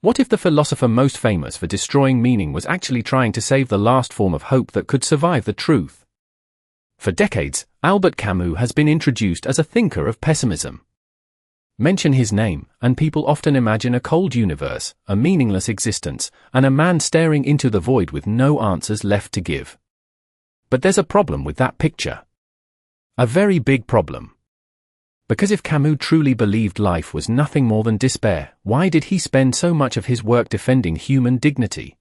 What if the philosopher most famous for destroying meaning was actually trying to save the last form of hope that could survive the truth? For decades, Albert Camus has been introduced as a thinker of pessimism. Mention his name, and people often imagine a cold universe, a meaningless existence, and a man staring into the void with no answers left to give. But there's a problem with that picture. A very big problem. Because if Camus truly believed life was nothing more than despair, why did he spend so much of his work defending human dignity?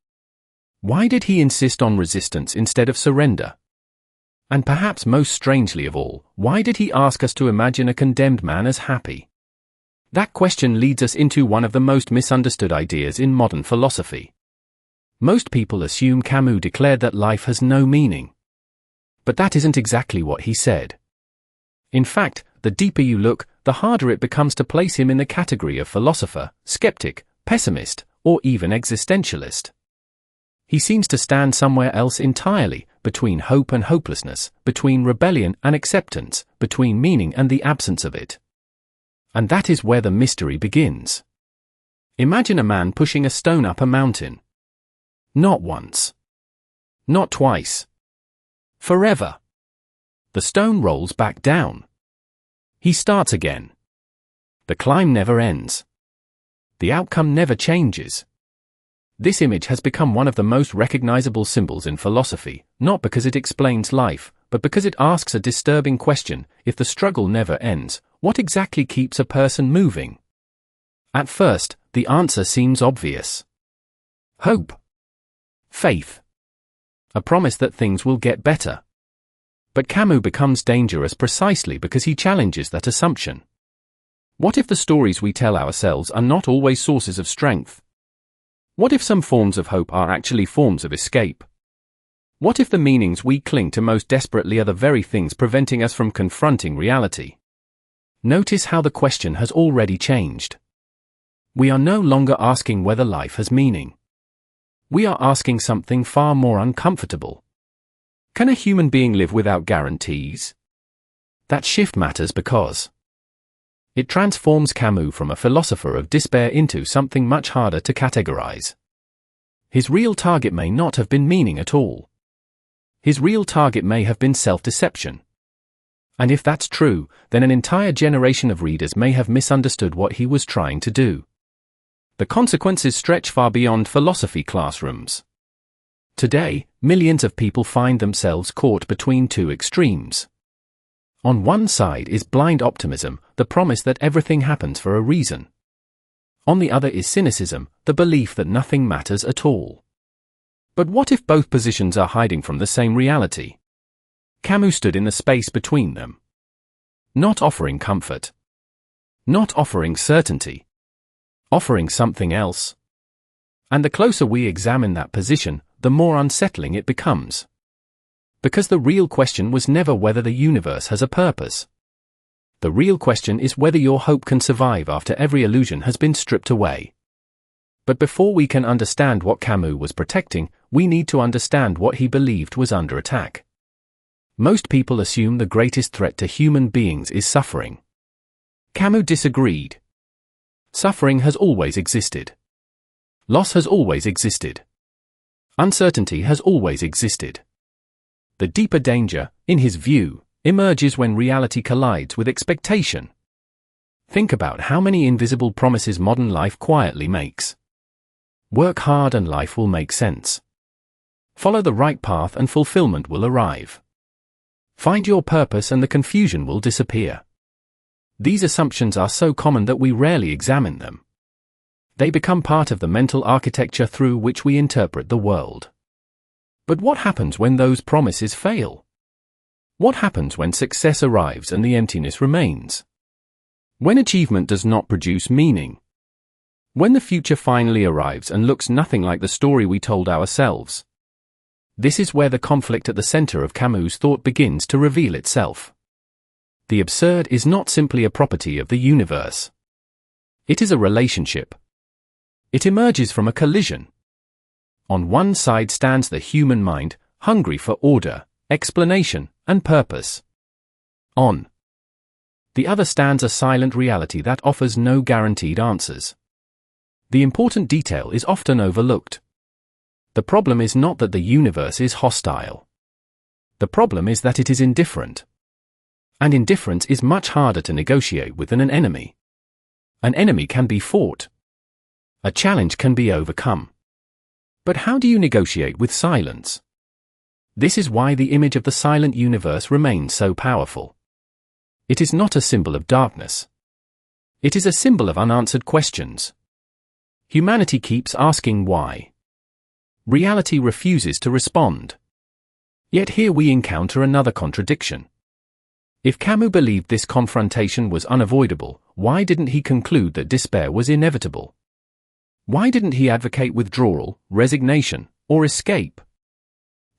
Why did he insist on resistance instead of surrender? And perhaps most strangely of all, why did he ask us to imagine a condemned man as happy? That question leads us into one of the most misunderstood ideas in modern philosophy. Most people assume Camus declared that life has no meaning. But that isn't exactly what he said. In fact, the deeper you look, the harder it becomes to place him in the category of philosopher, skeptic, pessimist, or even existentialist. He seems to stand somewhere else entirely, between hope and hopelessness, between rebellion and acceptance, between meaning and the absence of it. And that is where the mystery begins. Imagine a man pushing a stone up a mountain. Not once. Not twice. Forever. The stone rolls back down. He starts again. The climb never ends. The outcome never changes. This image has become one of the most recognizable symbols in philosophy, not because it explains life, but because it asks a disturbing question: if the struggle never ends, what exactly keeps a person moving? At first, the answer seems obvious. Hope. Faith. A promise that things will get better. But Camus becomes dangerous precisely because he challenges that assumption. What if the stories we tell ourselves are not always sources of strength? What if some forms of hope are actually forms of escape? What if the meanings we cling to most desperately are the very things preventing us from confronting reality? Notice how the question has already changed. We are no longer asking whether life has meaning. We are asking something far more uncomfortable. Can a human being live without guarantees? That shift matters because it transforms Camus from a philosopher of despair into something much harder to categorize. His real target may not have been meaning at all. His real target may have been self-deception. And if that's true, then an entire generation of readers may have misunderstood what he was trying to do. The consequences stretch far beyond philosophy classrooms. Today, millions of people find themselves caught between two extremes. On one side is blind optimism, the promise that everything happens for a reason. On the other is cynicism, the belief that nothing matters at all. But what if both positions are hiding from the same reality? Camus stood in the space between them. Not offering comfort. Not offering certainty. Offering something else. And the closer we examine that position, the more unsettling it becomes. Because the real question was never whether the universe has a purpose. The real question is whether your hope can survive after every illusion has been stripped away. But before we can understand what Camus was protecting, we need to understand what he believed was under attack. Most people assume the greatest threat to human beings is suffering. Camus disagreed. Suffering has always existed. Loss has always existed. Uncertainty has always existed. The deeper danger, in his view, emerges when reality collides with expectation. Think about how many invisible promises modern life quietly makes. Work hard and life will make sense. Follow the right path and fulfillment will arrive. Find your purpose and the confusion will disappear. These assumptions are so common that we rarely examine them. They become part of the mental architecture through which we interpret the world. But what happens when those promises fail? What happens when success arrives and the emptiness remains? When achievement does not produce meaning? When the future finally arrives and looks nothing like the story we told ourselves? This is where the conflict at the center of Camus' thought begins to reveal itself. The absurd is not simply a property of the universe. It is a relationship. It emerges from a collision. On one side stands the human mind, hungry for order, explanation, and purpose. On the other stands a silent reality that offers no guaranteed answers. The important detail is often overlooked. The problem is not that the universe is hostile. The problem is that it is indifferent. And indifference is much harder to negotiate with than an enemy. An enemy can be fought. A challenge can be overcome. But how do you negotiate with silence? This is why the image of the silent universe remains so powerful. It is not a symbol of darkness. It is a symbol of unanswered questions. Humanity keeps asking why. Reality refuses to respond. Yet here we encounter another contradiction. If Camus believed this confrontation was unavoidable, why didn't he conclude that despair was inevitable? Why didn't he advocate withdrawal, resignation, or escape?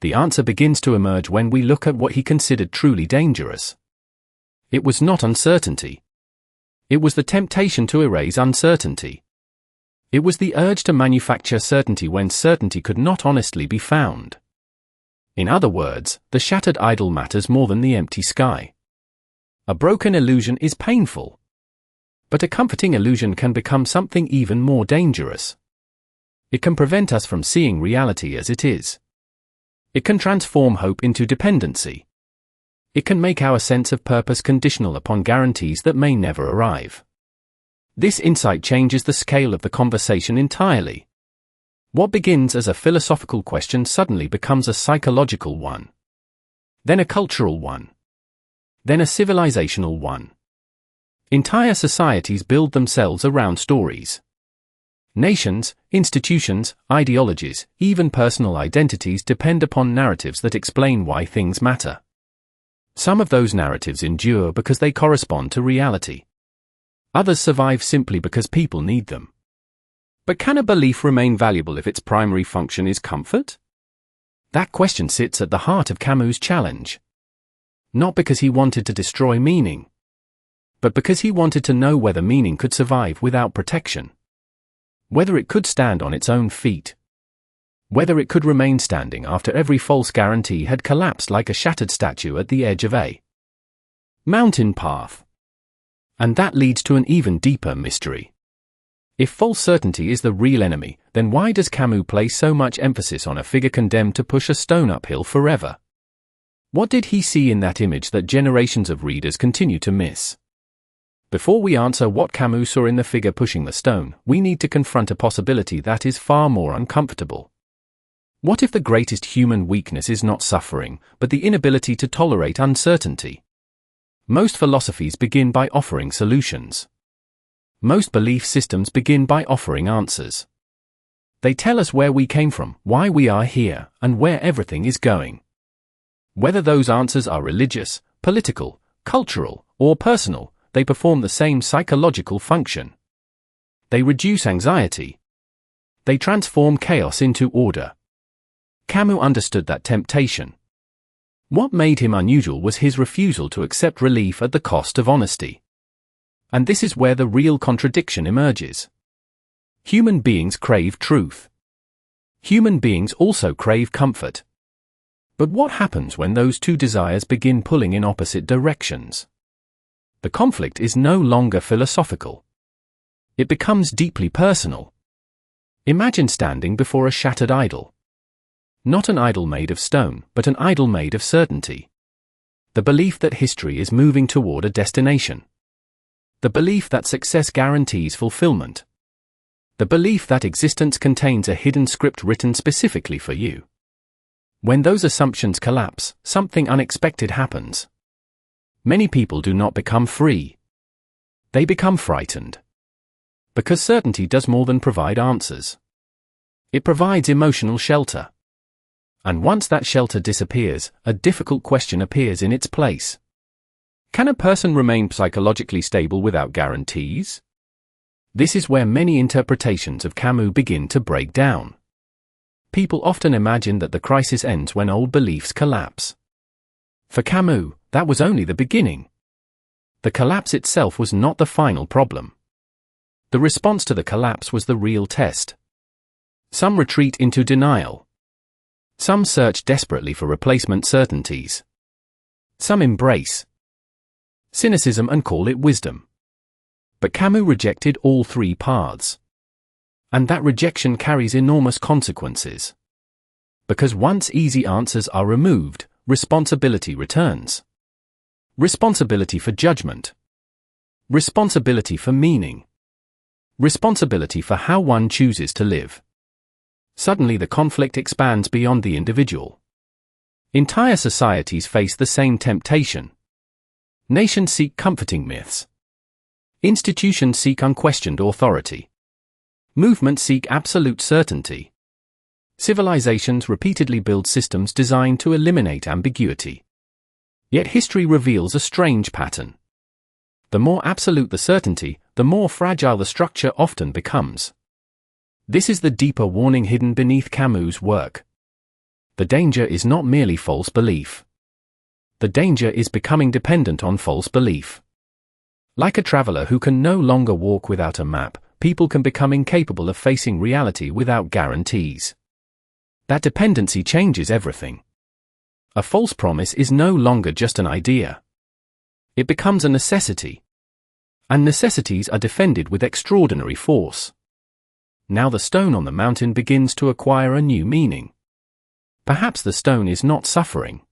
The answer begins to emerge when we look at what he considered truly dangerous. It was not uncertainty. It was the temptation to erase uncertainty. It was the urge to manufacture certainty when certainty could not honestly be found. In other words, the shattered idol matters more than the empty sky. A broken illusion is painful. But a comforting illusion can become something even more dangerous. It can prevent us from seeing reality as it is. It can transform hope into dependency. It can make our sense of purpose conditional upon guarantees that may never arrive. This insight changes the scale of the conversation entirely. What begins as a philosophical question suddenly becomes a psychological one. Then a cultural one. Then a civilizational one. Entire societies build themselves around stories. Nations, institutions, ideologies, even personal identities depend upon narratives that explain why things matter. Some of those narratives endure because they correspond to reality. Others survive simply because people need them. But can a belief remain valuable if its primary function is comfort? That question sits at the heart of Camus' challenge. Not because he wanted to destroy meaning, but because he wanted to know whether meaning could survive without protection. Whether it could stand on its own feet. Whether it could remain standing after every false guarantee had collapsed like a shattered statue at the edge of a mountain path. And that leads to an even deeper mystery. If false certainty is the real enemy, then why does Camus place so much emphasis on a figure condemned to push a stone uphill forever? What did he see in that image that generations of readers continue to miss? Before we answer what Camus saw in the figure pushing the stone, we need to confront a possibility that is far more uncomfortable. What if the greatest human weakness is not suffering, but the inability to tolerate uncertainty? Most philosophies begin by offering solutions. Most belief systems begin by offering answers. They tell us where we came from, why we are here, and where everything is going. Whether those answers are religious, political, cultural, or personal, they perform the same psychological function. They reduce anxiety. They transform chaos into order. Camus understood that temptation. What made him unusual was his refusal to accept relief at the cost of honesty. And this is where the real contradiction emerges. Human beings crave truth. Human beings also crave comfort. But what happens when those two desires begin pulling in opposite directions? The conflict is no longer philosophical. It becomes deeply personal. Imagine standing before a shattered idol. Not an idol made of stone, but an idol made of certainty. The belief that history is moving toward a destination. The belief that success guarantees fulfillment. The belief that existence contains a hidden script written specifically for you. When those assumptions collapse, something unexpected happens. Many people do not become free. They become frightened. Because certainty does more than provide answers. It provides emotional shelter. And once that shelter disappears, a difficult question appears in its place. Can a person remain psychologically stable without guarantees? This is where many interpretations of Camus begin to break down. People often imagine that the crisis ends when old beliefs collapse. For Camus, that was only the beginning. The collapse itself was not the final problem. The response to the collapse was the real test. Some retreat into denial. Some search desperately for replacement certainties. Some embrace cynicism and call it wisdom. But Camus rejected all three paths. And that rejection carries enormous consequences. Because once easy answers are removed, responsibility returns. Responsibility for judgment. Responsibility for meaning. Responsibility for how one chooses to live. Suddenly the conflict expands beyond the individual. Entire societies face the same temptation. Nations seek comforting myths. Institutions seek unquestioned authority. Movements seek absolute certainty. Civilizations repeatedly build systems designed to eliminate ambiguity. Yet history reveals a strange pattern. The more absolute the certainty, the more fragile the structure often becomes. This is the deeper warning hidden beneath Camus' work. The danger is not merely false belief. The danger is becoming dependent on false belief. Like a traveler who can no longer walk without a map, people can become incapable of facing reality without guarantees. That dependency changes everything. A false promise is no longer just an idea. It becomes a necessity. And necessities are defended with extraordinary force. Now the stone on the mountain begins to acquire a new meaning. Perhaps the stone is not suffering.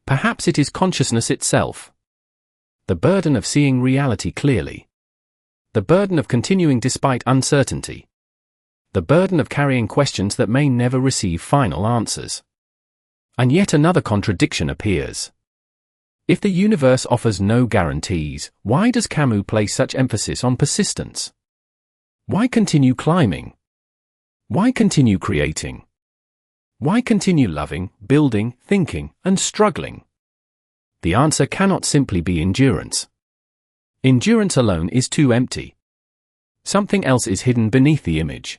Perhaps it is consciousness itself. The burden of seeing reality clearly. The burden of continuing despite uncertainty. The burden of carrying questions that may never receive final answers. And yet another contradiction appears. If the universe offers no guarantees, why does Camus place such emphasis on persistence? Why continue climbing? Why continue creating? Why continue loving, building, thinking, and struggling? The answer cannot simply be endurance. Endurance alone is too empty. Something else is hidden beneath the image.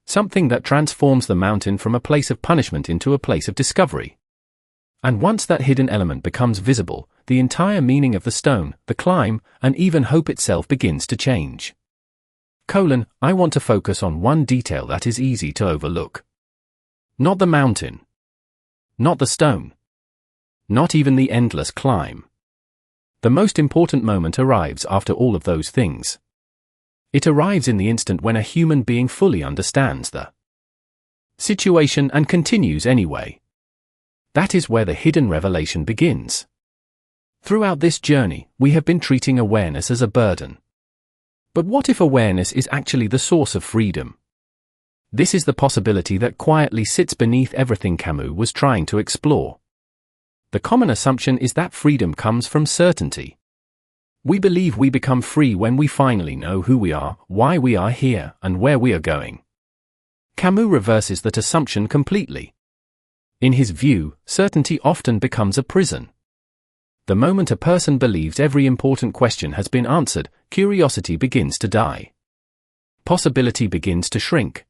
Something that transforms the mountain from a place of punishment into a place of discovery. And once that hidden element becomes visible, the entire meaning of the stone, the climb, and even hope itself begins to change. I want to focus on one detail that is easy to overlook. Not the mountain. Not the stone. Not even the endless climb. The most important moment arrives after all of those things. It arrives in the instant when a human being fully understands the situation and continues anyway. That is where the hidden revelation begins. Throughout this journey, we have been treating awareness as a burden. But what if awareness is actually the source of freedom? This is the possibility that quietly sits beneath everything Camus was trying to explore. The common assumption is that freedom comes from certainty. We believe we become free when we finally know who we are, why we are here, and where we are going. Camus reverses that assumption completely. In his view, certainty often becomes a prison. The moment a person believes every important question has been answered, curiosity begins to die. Possibility begins to shrink.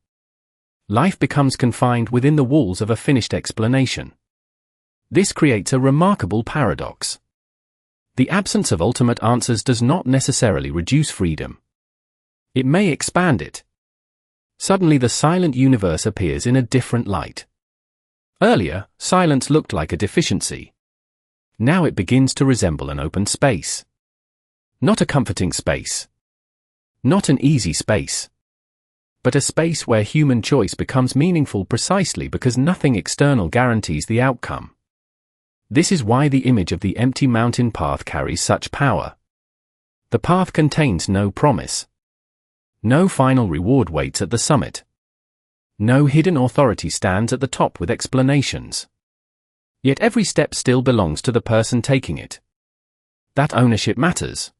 Life becomes confined within the walls of a finished explanation. This creates a remarkable paradox. The absence of ultimate answers does not necessarily reduce freedom. It may expand it. Suddenly the silent universe appears in a different light. Earlier, silence looked like a deficiency. Now it begins to resemble an open space. Not a comforting space. Not an easy space. But a space where human choice becomes meaningful precisely because nothing external guarantees the outcome. This is why the image of the empty mountain path carries such power. The path contains no promise. No final reward waits at the summit. No hidden authority stands at the top with explanations. Yet every step still belongs to the person taking it. That ownership matters.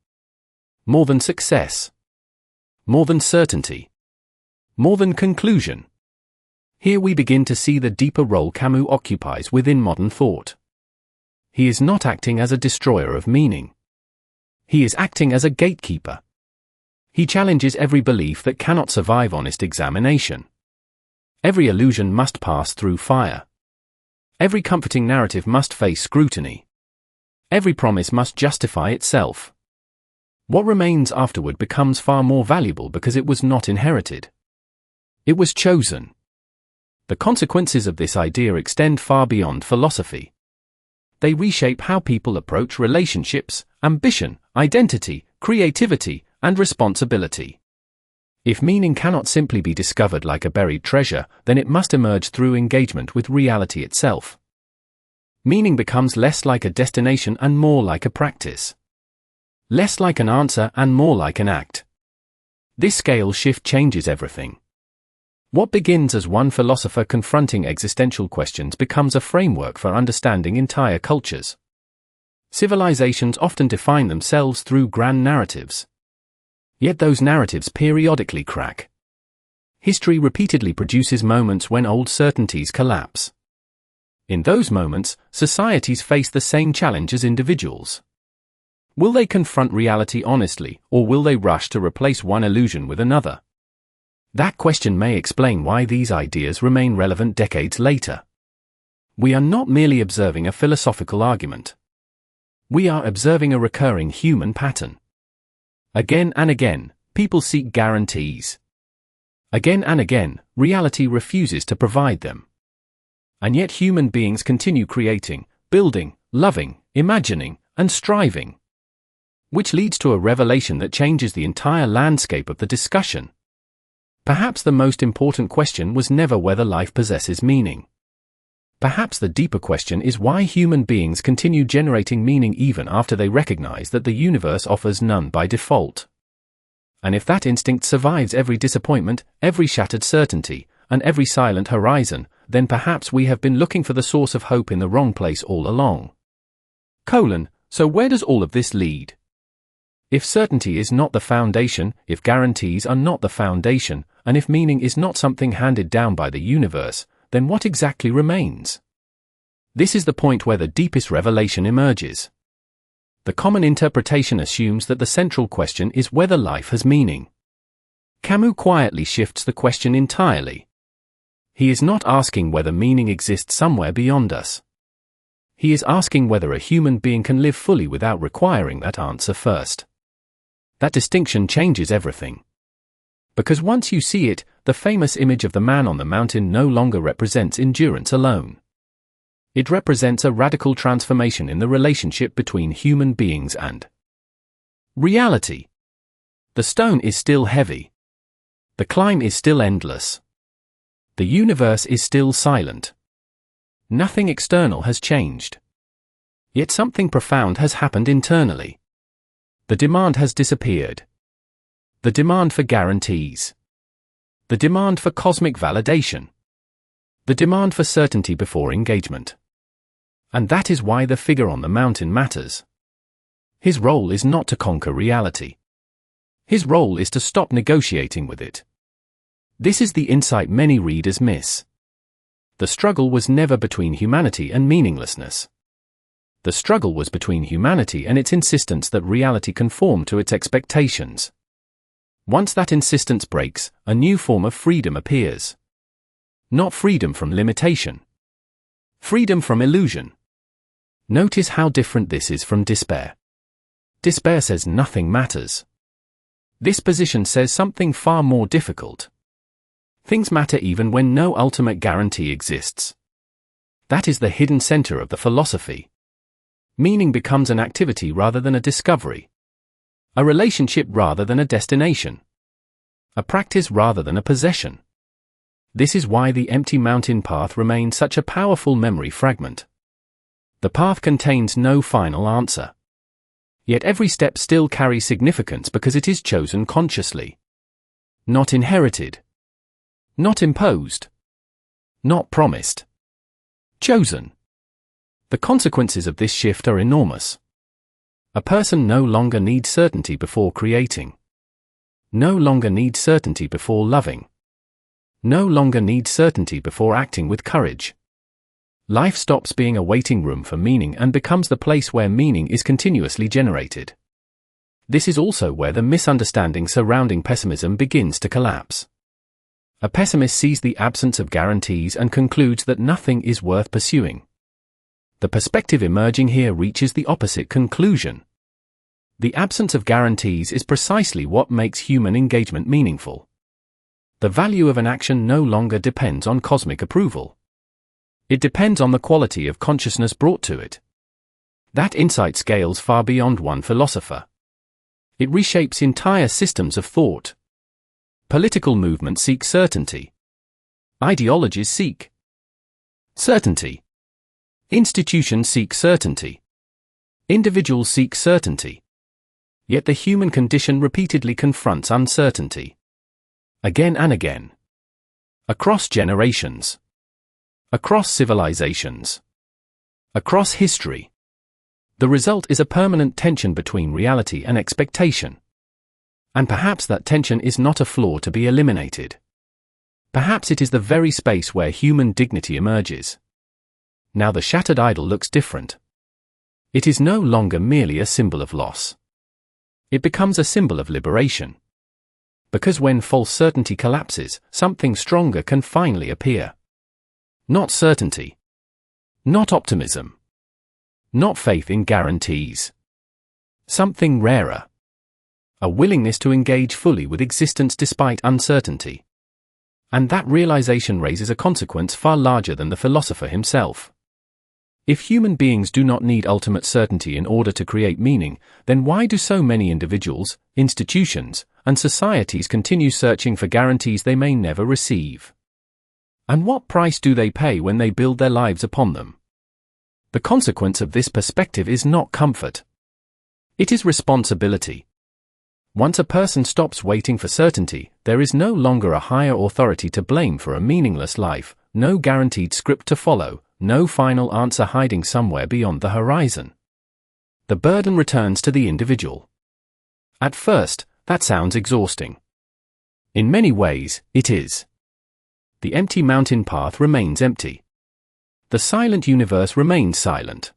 More than success. More than certainty. More than conclusion. Here we begin to see the deeper role Camus occupies within modern thought. He is not acting as a destroyer of meaning. He is acting as a gatekeeper. He challenges every belief that cannot survive honest examination. Every illusion must pass through fire. Every comforting narrative must face scrutiny. Every promise must justify itself. What remains afterward becomes far more valuable because it was not inherited. It was chosen. The consequences of this idea extend far beyond philosophy. They reshape how people approach relationships, ambition, identity, creativity, and responsibility. If meaning cannot simply be discovered like a buried treasure, then it must emerge through engagement with reality itself. Meaning becomes less like a destination and more like a practice. Less like an answer and more like an act. This scale shift changes everything. What begins as one philosopher confronting existential questions becomes a framework for understanding entire cultures. Civilizations often define themselves through grand narratives. Yet those narratives periodically crack. History repeatedly produces moments when old certainties collapse. In those moments, societies face the same challenge as individuals. Will they confront reality honestly, or will they rush to replace one illusion with another? That question may explain why these ideas remain relevant decades later. We are not merely observing a philosophical argument. We are observing a recurring human pattern. Again and again, people seek guarantees. Again and again, reality refuses to provide them. And yet human beings continue creating, building, loving, imagining, and striving. Which leads to a revelation that changes the entire landscape of the discussion. Perhaps the most important question was never whether life possesses meaning. Perhaps the deeper question is why human beings continue generating meaning even after they recognize that the universe offers none by default. And if that instinct survives every disappointment, every shattered certainty, and every silent horizon, then perhaps we have been looking for the source of hope in the wrong place all along. So where does all of this lead? If certainty is not the foundation, if guarantees are not the foundation, and if meaning is not something handed down by the universe, then what exactly remains? This is the point where the deepest revelation emerges. The common interpretation assumes that the central question is whether life has meaning. Camus quietly shifts the question entirely. He is not asking whether meaning exists somewhere beyond us. He is asking whether a human being can live fully without requiring that answer first. That distinction changes everything. Because once you see it, the famous image of the man on the mountain no longer represents endurance alone. It represents a radical transformation in the relationship between human beings and reality. The stone is still heavy. The climb is still endless. The universe is still silent. Nothing external has changed. Yet something profound has happened internally. The demand has disappeared. The demand for guarantees. The demand for cosmic validation. The demand for certainty before engagement. And that is why the figure on the mountain matters. His role is not to conquer reality. His role is to stop negotiating with it. This is the insight many readers miss. The struggle was never between humanity and meaninglessness. The struggle was between humanity and its insistence that reality conform to its expectations. Once that insistence breaks, a new form of freedom appears. Not freedom from limitation. Freedom from illusion. Notice how different this is from despair. Despair says nothing matters. This position says something far more difficult. Things matter even when no ultimate guarantee exists. That is the hidden center of the philosophy. Meaning becomes an activity rather than a discovery. A relationship rather than a destination. A practice rather than a possession. This is why the empty mountain path remains such a powerful memory fragment. The path contains no final answer. Yet every step still carries significance because it is chosen consciously. Not inherited. Not imposed. Not promised. Chosen. The consequences of this shift are enormous. A person no longer needs certainty before creating. No longer needs certainty before loving. No longer needs certainty before acting with courage. Life stops being a waiting room for meaning and becomes the place where meaning is continuously generated. This is also where the misunderstanding surrounding pessimism begins to collapse. A pessimist sees the absence of guarantees and concludes that nothing is worth pursuing. The perspective emerging here reaches the opposite conclusion. The absence of guarantees is precisely what makes human engagement meaningful. The value of an action no longer depends on cosmic approval. It depends on the quality of consciousness brought to it. That insight scales far beyond one philosopher. It reshapes entire systems of thought. Political movements seek certainty. Ideologies seek certainty. Institutions seek certainty. Individuals seek certainty. Yet the human condition repeatedly confronts uncertainty. Again and again. Across generations. Across civilizations. Across history. The result is a permanent tension between reality and expectation. And perhaps that tension is not a flaw to be eliminated. Perhaps it is the very space where human dignity emerges. Now the shattered idol looks different. It is no longer merely a symbol of loss. It becomes a symbol of liberation. Because when false certainty collapses, something stronger can finally appear. Not certainty. Not optimism. Not faith in guarantees. Something rarer. A willingness to engage fully with existence despite uncertainty. And that realization raises a consequence far larger than the philosopher himself. If human beings do not need ultimate certainty in order to create meaning, then why do so many individuals, institutions, and societies continue searching for guarantees they may never receive? And what price do they pay when they build their lives upon them? The consequence of this perspective is not comfort. It is responsibility. Once a person stops waiting for certainty, there is no longer a higher authority to blame for a meaningless life, no guaranteed script to follow, no final answer hiding somewhere beyond the horizon. The burden returns to the individual. At first, that sounds exhausting. In many ways, it is. The empty mountain path remains empty. The silent universe remains silent.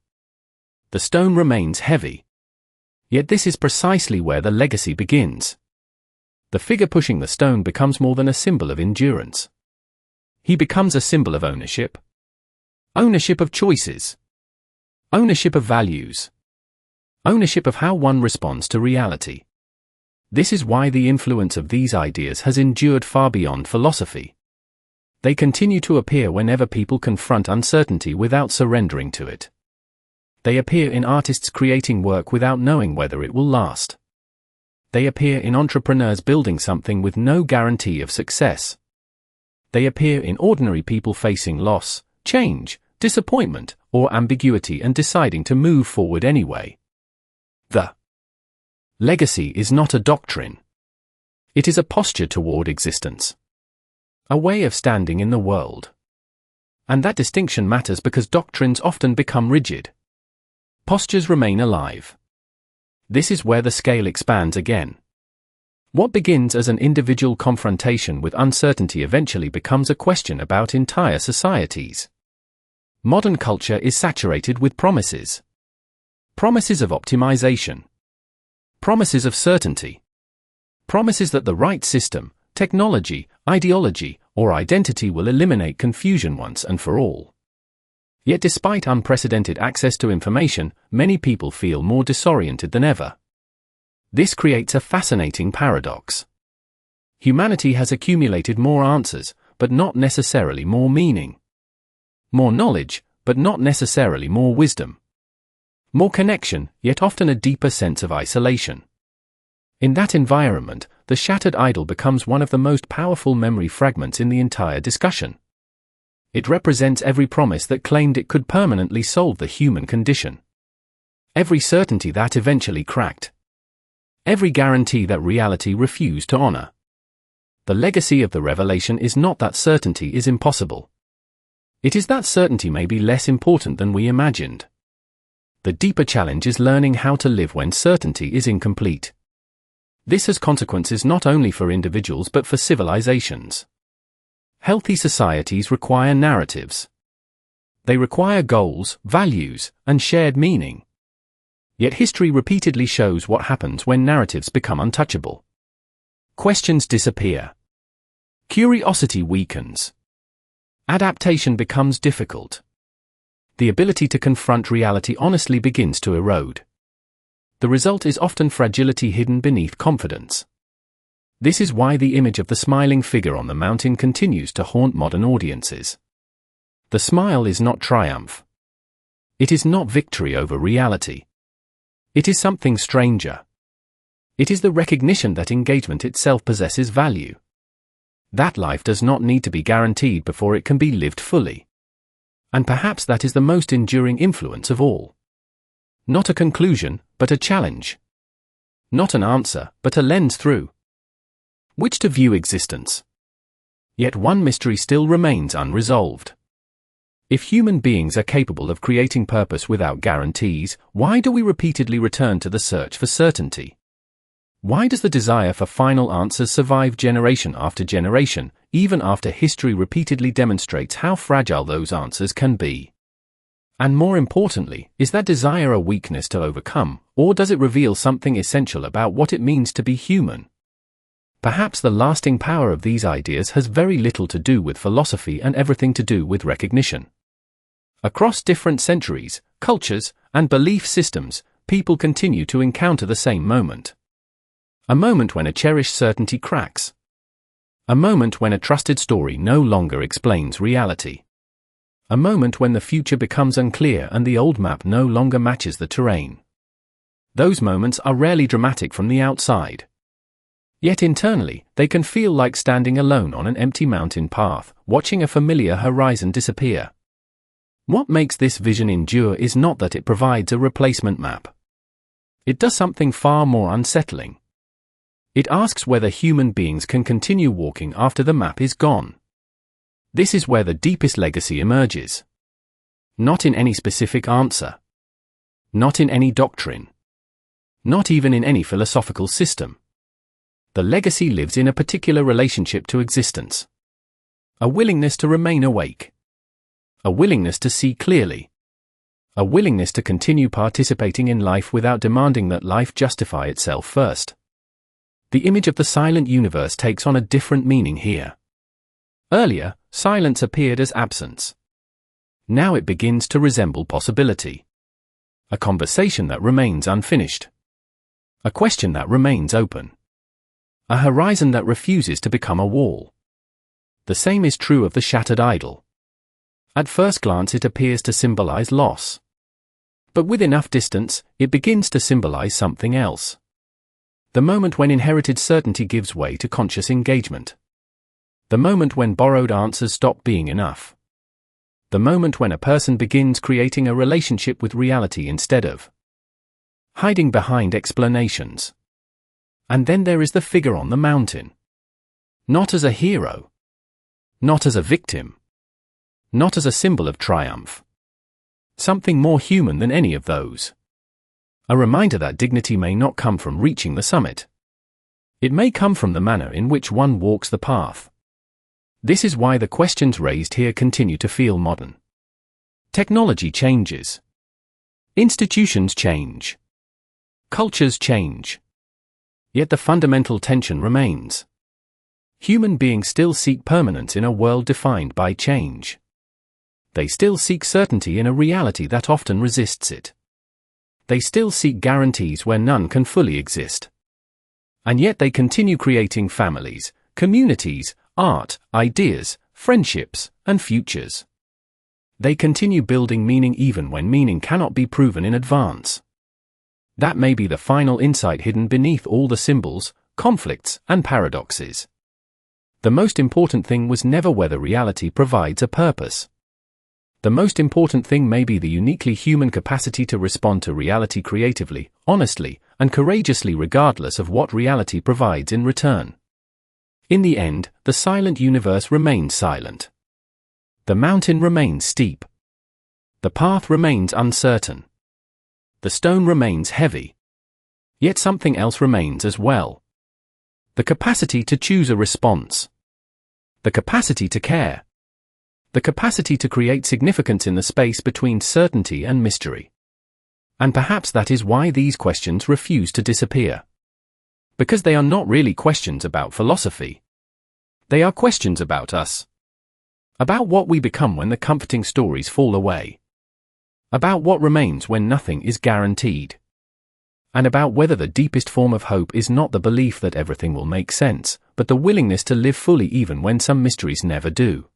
The stone remains heavy. Yet this is precisely where the legacy begins. The figure pushing the stone becomes more than a symbol of endurance. He becomes a symbol of ownership. Ownership of choices. Ownership of values. Ownership of how one responds to reality. This is why the influence of these ideas has endured far beyond philosophy. They continue to appear whenever people confront uncertainty without surrendering to it. They appear in artists creating work without knowing whether it will last. They appear in entrepreneurs building something with no guarantee of success. They appear in ordinary people facing loss, change, disappointment, or ambiguity and deciding to move forward anyway. The legacy is not a doctrine. It is a posture toward existence. A way of standing in the world. And that distinction matters because doctrines often become rigid. Postures remain alive. This is where the scale expands again. What begins as an individual confrontation with uncertainty eventually becomes a question about entire societies. Modern culture is saturated with promises. Promises of optimization. Promises of certainty. Promises that the right system, technology, ideology, or identity will eliminate confusion once and for all. Yet despite unprecedented access to information, many people feel more disoriented than ever. This creates a fascinating paradox. Humanity has accumulated more answers, but not necessarily more meaning. More knowledge, but not necessarily more wisdom. More connection, yet often a deeper sense of isolation. In that environment, the shattered idol becomes one of the most powerful memory fragments in the entire discussion. It represents every promise that claimed it could permanently solve the human condition. Every certainty that eventually cracked. Every guarantee that reality refused to honor. The legacy of the revelation is not that certainty is impossible. It is that certainty may be less important than we imagined. The deeper challenge is learning how to live when certainty is incomplete. This has consequences not only for individuals but for civilizations. Healthy societies require narratives. They require goals, values, and shared meaning. Yet history repeatedly shows what happens when narratives become untouchable. Questions disappear. Curiosity weakens. Adaptation becomes difficult. The ability to confront reality honestly begins to erode. The result is often fragility hidden beneath confidence. This is why the image of the smiling figure on the mountain continues to haunt modern audiences. The smile is not triumph. It is not victory over reality. It is something stranger. It is the recognition that engagement itself possesses value. That life does not need to be guaranteed before it can be lived fully. And perhaps that is the most enduring influence of all. Not a conclusion, but a challenge. Not an answer, but a lens through which to view existence. Yet one mystery still remains unresolved. If human beings are capable of creating purpose without guarantees, why do we repeatedly return to the search for certainty? Why does the desire for final answers survive generation after generation, even after history repeatedly demonstrates how fragile those answers can be? And more importantly, is that desire a weakness to overcome, or does it reveal something essential about what it means to be human? Perhaps the lasting power of these ideas has very little to do with philosophy and everything to do with recognition. Across different centuries, cultures, and belief systems, people continue to encounter the same moment. A moment when a cherished certainty cracks. A moment when a trusted story no longer explains reality. A moment when the future becomes unclear and the old map no longer matches the terrain. Those moments are rarely dramatic from the outside. Yet internally, they can feel like standing alone on an empty mountain path, watching a familiar horizon disappear. What makes this vision endure is not that it provides a replacement map. It does something far more unsettling. It asks whether human beings can continue walking after the map is gone. This is where the deepest legacy emerges. Not in any specific answer. Not in any doctrine. Not even in any philosophical system. The legacy lives in a particular relationship to existence. A willingness to remain awake. A willingness to see clearly. A willingness to continue participating in life without demanding that life justify itself first. The image of the silent universe takes on a different meaning here. Earlier, silence appeared as absence. Now it begins to resemble possibility. A conversation that remains unfinished. A question that remains open. A horizon that refuses to become a wall. The same is true of the shattered idol. At first glance it appears to symbolize loss. But with enough distance, it begins to symbolize something else. The moment when inherited certainty gives way to conscious engagement. The moment when borrowed answers stop being enough. The moment when a person begins creating a relationship with reality instead of hiding behind explanations. And then there is the figure on the mountain. Not as a hero. Not as a victim. Not as a symbol of triumph. Something more human than any of those. A reminder that dignity may not come from reaching the summit. It may come from the manner in which one walks the path. This is why the questions raised here continue to feel modern. Technology changes. Institutions change. Cultures change. Yet the fundamental tension remains. Human beings still seek permanence in a world defined by change. They still seek certainty in a reality that often resists it. They still seek guarantees where none can fully exist. And yet they continue creating families, communities, art, ideas, friendships, and futures. They continue building meaning even when meaning cannot be proven in advance. That may be the final insight hidden beneath all the symbols, conflicts, and paradoxes. The most important thing was never whether reality provides a purpose. The most important thing may be the uniquely human capacity to respond to reality creatively, honestly, and courageously regardless of what reality provides in return. In the end, the silent universe remains silent. The mountain remains steep. The path remains uncertain. The stone remains heavy. Yet something else remains as well. The capacity to choose a response. The capacity to care. The capacity to create significance in the space between certainty and mystery. And perhaps that is why these questions refuse to disappear. Because they are not really questions about philosophy. They are questions about us. About what we become when the comforting stories fall away. About what remains when nothing is guaranteed. And about whether the deepest form of hope is not the belief that everything will make sense, but the willingness to live fully even when some mysteries never do.